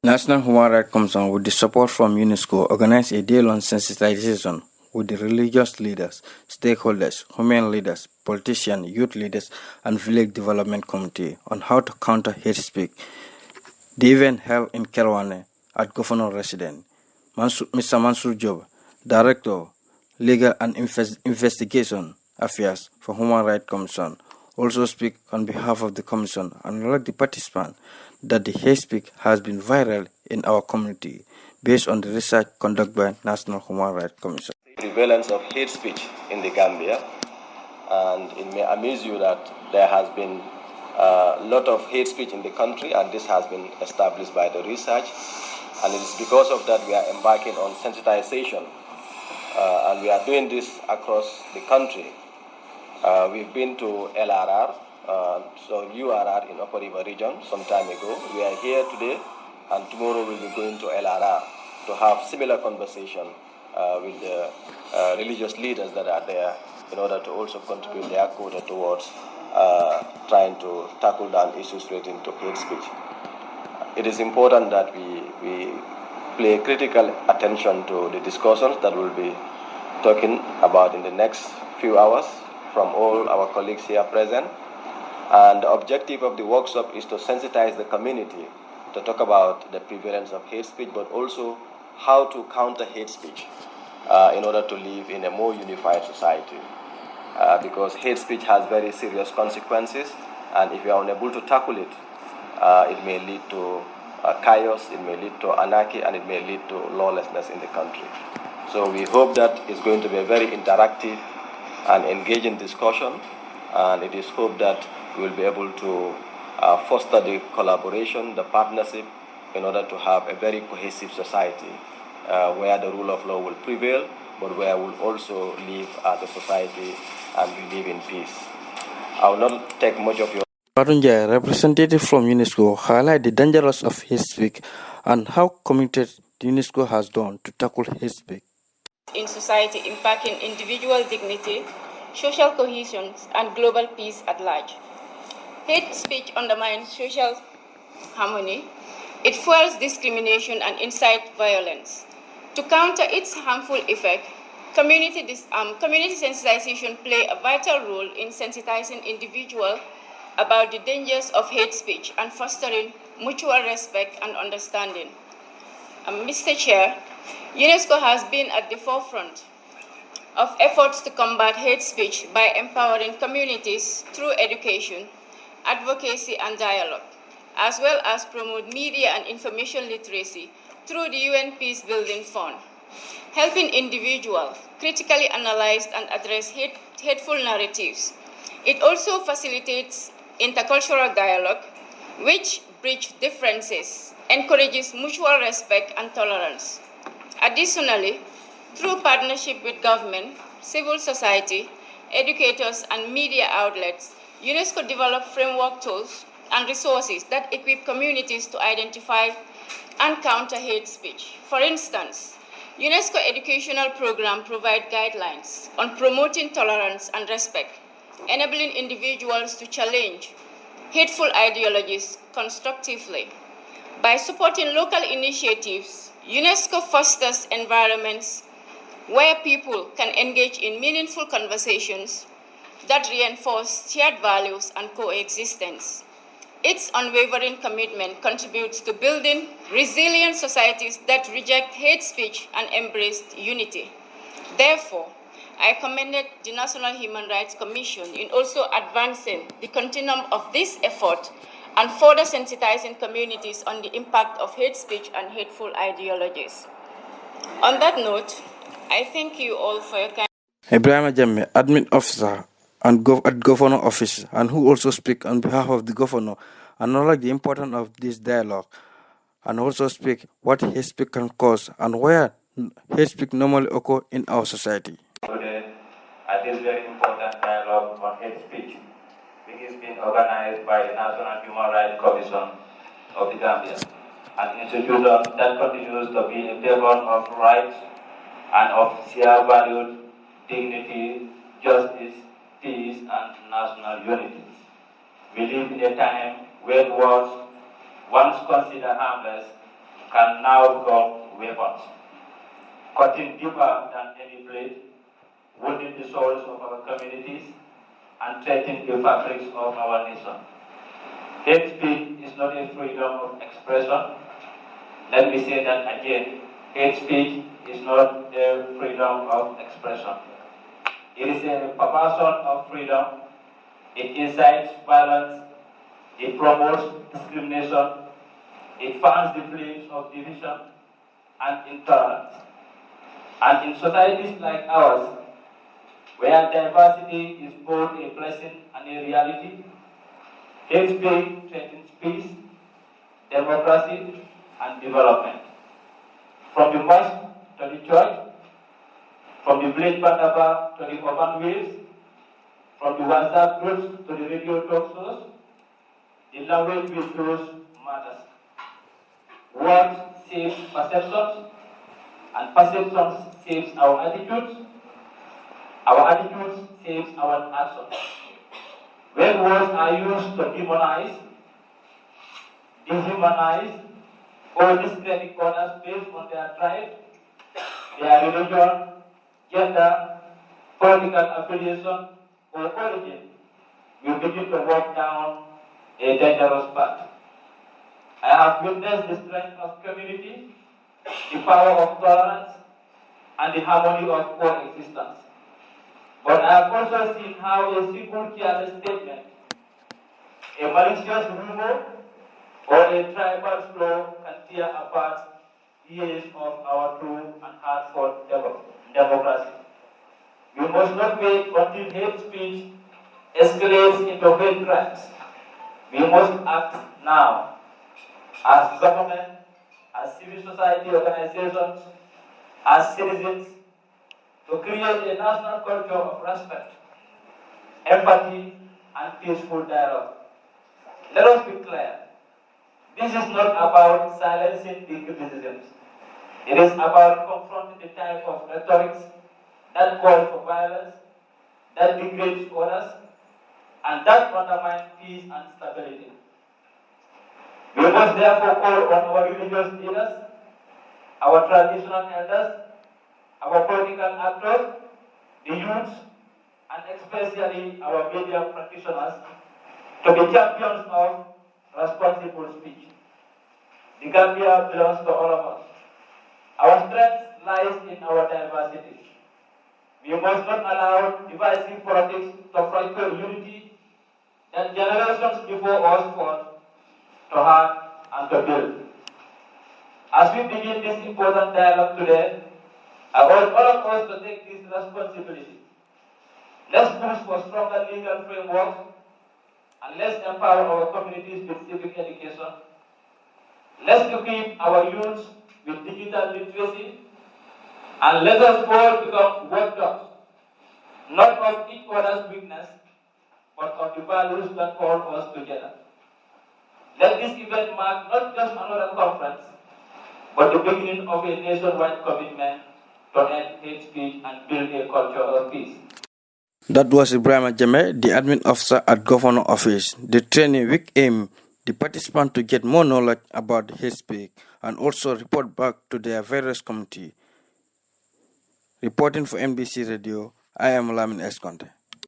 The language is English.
National Human Rights Commission, with the support from UNESCO, organized a day-long sensitization with the religious leaders, stakeholders, human leaders, politicians, youth leaders, and village development committee on how to counter hate speech. The event held in Kerwane at Governor Residence. Mr. Mansour Job, Director, Legal and Investigation Affairs for Human Rights Commission, also speak on behalf of the Commission and alert the participants that the hate speech has been viral in our community based on the research conducted by National Human Rights Commission. Prevalence of hate speech in the Gambia, and it may amuse you that there has been a lot of hate speech in the country, and this has been established by the research, and it is because of that we are embarking on sensitization, and we are doing this across the country. We've been to LRR, so URR in Upper River region some time ago. We are here today, and tomorrow we'll be going to LRR to have similar conversation with the religious leaders that are there in order to also contribute their quota towards trying to tackle down issues relating to hate speech. It is important that we pay critical attention to the discussions that we'll be talking about in the next few hours from all our colleagues here present. And the objective of the workshop is to sensitize the community to talk about the prevalence of hate speech, but also how to counter hate speech in order to live in a more unified society. Because hate speech has very serious consequences, and if you are unable to tackle it, it may lead to chaos, it may lead to anarchy, and it may lead to lawlessness in the country. So we hope that it's going to be a very interactive and engaging discussion, and it is hoped that we will be able to foster the collaboration, the partnership, in order to have a very cohesive society where the rule of law will prevail, but where we'll also live as a society and we live in peace. I will not take much of your Barunja, representative from UNESCO, highlight the dangers of hate speech and how committed UNESCO has done to tackle hate speech in society, impacting individual dignity, social cohesion, and global peace at large. Hate speech undermines social harmony. It fuels discrimination and incites violence. To counter its harmful effect, community sensitization play a vital role in sensitizing individuals about the dangers of hate speech and fostering mutual respect and understanding. Mr. Chair, UNESCO has been at the forefront of efforts to combat hate speech by empowering communities through education, advocacy, and dialogue, as well as promote media and information literacy through the UN Peace Building Fund, helping individuals critically analyze and address hateful narratives. It also facilitates intercultural dialogue, which bridges differences, encourages mutual respect and tolerance. Additionally, through partnership with government, civil society, educators, and media outlets, UNESCO developed framework tools and resources that equip communities to identify and counter hate speech. For instance, UNESCO educational program provide guidelines on promoting tolerance and respect, enabling individuals to challenge hateful ideologies constructively. By supporting local initiatives, UNESCO fosters environments where people can engage in meaningful conversations that reinforce shared values and coexistence. Its unwavering commitment contributes to building resilient societies that reject hate speech and embrace unity. Therefore, I commended the National Human Rights Commission in also advancing the continuum of this effort and further sensitizing communities on the impact of hate speech and hateful ideologies. On that note, I thank you all for your kind. Ibrahim Jammeh, admin officer and at governor office, and who also speak on behalf of the governor, acknowledge the importance of this dialogue, and also speak what hate speech can cause and where hate speech normally occur in our society. Today, at this very important dialogue on hate speech, which is being organized by the National Human Rights Commission of the Gambia, an institution that continues to be a beacon of rights and of shared values, dignity, justice, peace, and national unity. We live in a time when words once considered harmless can now become weapons, cutting deeper than any blade, wounding the souls of our communities, and threatening the fabrics of our nation. Hate speech is not a freedom of expression. Let me say that again. Hate speech is not a freedom of expression. It is a perversion of freedom. It incites violence. It promotes discrimination. It fans the flames of division and intolerance. And in societies like ours, where diversity is both a blessing and a reality, hate speech threatens peace, democracy, and development. From the mosque to the church, from the village bandaba to the urban waves, from the WhatsApp groups to the radio talk shows, the language we use matters. Words saves perceptions, and perceptions saves our attitudes. Our attitudes saves our actions. When words are used to demonize, dehumanize, or discredit others based on their tribe, their religion, gender, political affiliation, or origin, we begin to walk down a dangerous path. I have witnessed the strength of community, the power of tolerance, and the harmony of coexistence. But I have also seen how a simple careless statement, a malicious rumor, or a tribal slow can tear apart years of our true and hard-fought democracy. We must not wait until hate speech escalates into hate crimes. We must act now, as government, as civil society organizations, as citizens, to create a national culture of respect, empathy, and peaceful dialogue. Let us be clear. This is not about silencing the criticisms. It is about confronting the type of rhetorics that calls for violence, that degrades others, and that undermines peace and stability. We must therefore call on our religious leaders, our traditional elders, our political actors, the youth, and especially our media practitioners to be champions of responsible speech. The Gambia belongs to all of us. Our strength lies in our diversity. We must not allow divisive politics to fracture unity that generations before us fought to hurt and to build. As we begin this important dialogue today, I want all of us to take this responsibility. Let's push for stronger legal frameworks, and let's empower our communities with civic education. Let's equip our youth with digital literacy, and let us all become watchdogs, not of each other's weakness, but of the values that call us together. Let this event mark not just another conference, but the beginning of a nationwide commitment to end hate speech and build a culture of peace. That was Ibrahim Jame, the admin officer at Governor Office. The training week aimed the participants to get more knowledge about hate speech and also report back to their various community. Reporting for NBC Radio, I am Lamin Esconte.